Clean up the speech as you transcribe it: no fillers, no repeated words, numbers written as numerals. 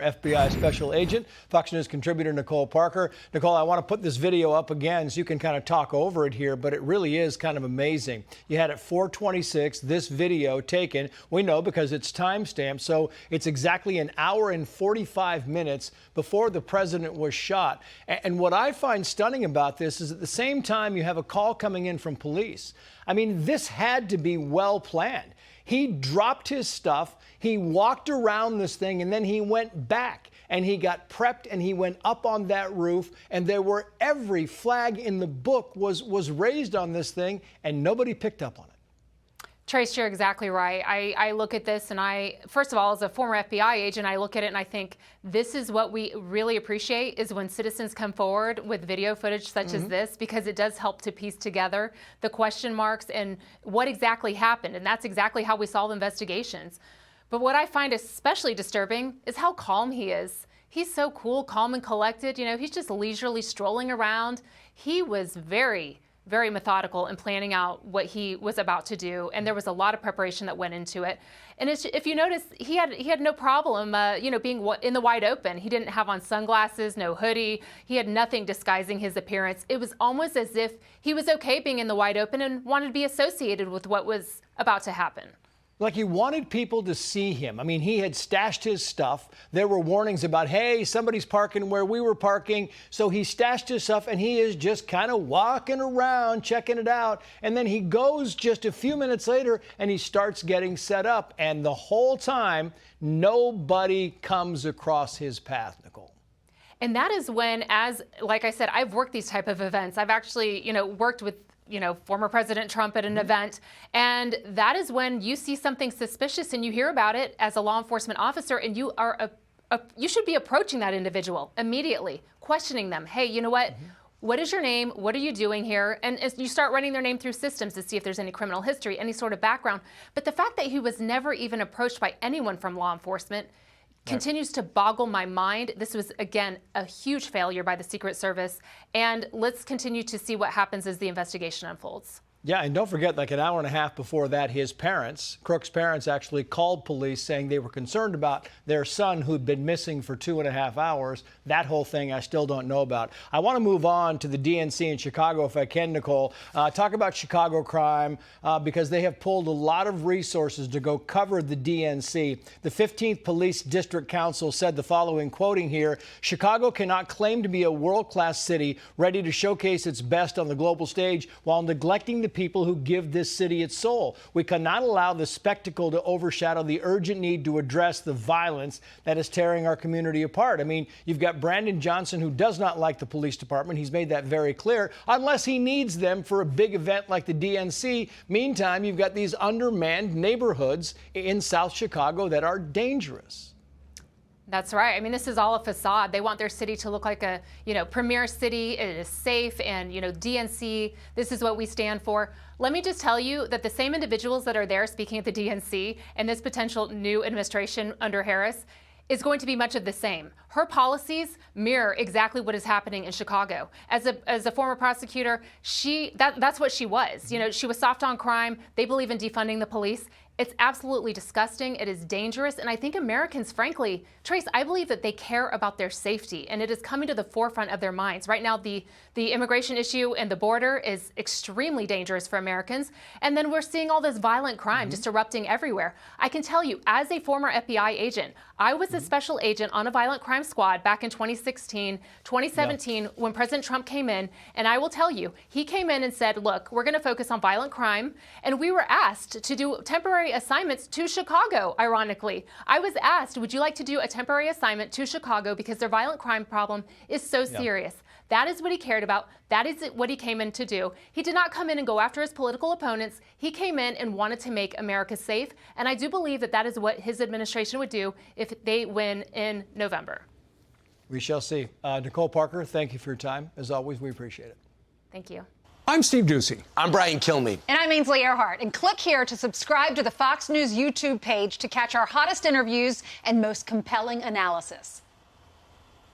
FBI special agent, Fox News contributor Nicole Parker. Nicole, I want to put this video up again so you can kind of talk over it here, but it really is kind of amazing. You had at 4:26 this video taken, we know because it's timestamped, so it's exactly an hour and 45 minutes before the president was shot. And what I find stunning about this is at the same time you have a call coming in from police. I mean, this had to be well planned. He dropped his stuff, he walked around this thing, and then he went back and he got prepped and he went up on that roof, and every flag in the book was raised on this thing, and nobody picked up on it. Trace, you're exactly right. I look at this and first of all, as a former FBI agent, I look at it and I think this is what we really appreciate is when citizens come forward with video footage such as this, because it does help to piece together the question marks and what exactly happened. And that's exactly how we solve investigations. But what I find especially disturbing is how calm he is. He's so cool, calm and collected. You know, he's just leisurely strolling around. He was very methodical in planning out what he was about to do, and there was a lot of preparation that went into it. And if you notice, he had no problem, being in the wide open. He didn't have on sunglasses, no hoodie. He had nothing disguising his appearance. It was almost as if he was okay being in the wide open and wanted to be associated with what was about to happen. Like he wanted people to see him. I mean, he had stashed his stuff. There were warnings about, hey, somebody's parking where we were parking. So he stashed his stuff and he is just kind of walking around, checking it out. And then he goes just a few minutes later and he starts getting set up. And the whole time, nobody comes across his path, Nicole. And that is when, like I said, I've worked these type of events. I've actually, worked with former President Trump at an event. And that is when you see something suspicious and you hear about it as a law enforcement officer, and you should be approaching that individual immediately, questioning them. Hey, you know what? What is your name? What are you doing here? And as you start running their name through systems to see if there's any criminal history, any sort of background. But the fact that he was never even approached by anyone from law enforcement continues to boggle my mind. This was, again, a huge failure by the Secret Service. And let's continue to see what happens as the investigation unfolds. Yeah, and don't forget, like an hour and a half before that, his parents, Crook's parents, actually called police saying they were concerned about their son who'd been missing for 2.5 hours. That whole thing I still don't know about. I want to move on to the DNC in Chicago, if I can, Nicole. Talk about Chicago crime, because they have pulled a lot of resources to go cover the DNC. The 15th Police District Council said the following, quoting here, Chicago cannot claim to be a world-class city ready to showcase its best on the global stage while neglecting the people who give this city its soul. We cannot allow the spectacle to overshadow the urgent need to address the violence that is tearing our community apart. I mean, you've got Brandon Johnson, who does not like the police department. He's made that very clear, unless he needs them for a big event like the DNC. Meantime, you've got these undermanned neighborhoods in South Chicago that are dangerous. That's right. I mean, this is all a facade. They want their city to look like a, premier city. It is safe, and, DNC, this is what we stand for. Let me just tell you that the same individuals that are there speaking at the DNC and this potential new administration under Harris is going to be much of the same. Her policies mirror exactly what is happening in Chicago. As a former prosecutor, that's what she was. She was soft on crime. They believe in defunding the police. It's absolutely disgusting. It is dangerous. And I think Americans, frankly, Trace, I believe that they care about their safety, and it is coming to the forefront of their minds. Right now, the immigration issue and the border is extremely dangerous for Americans. And then we're seeing all this violent crime just erupting everywhere. I can tell you, as a former FBI agent, I was a special agent on a violent crime squad back in 2016, 2017, when President Trump came in. And I will tell you, he came in and said, look, we're going to focus on violent crime. And we were asked to do temporary assignments to Chicago, ironically. I was asked, would you like to do a temporary assignment to Chicago because their violent crime problem is so serious? That is what he cared about. That is what he came in to do. He did not come in and go after his political opponents. He came in and wanted to make America safe. And I do believe that that is what his administration would do if they win in November. We shall see. Nicole Parker, thank you for your time. As always, we appreciate it. Thank you. I'm Steve Ducey. I'm Brian Kilmeade. And I'm Ainsley Earhart. And click here to subscribe to the Fox News YouTube page to catch our hottest interviews and most compelling analysis.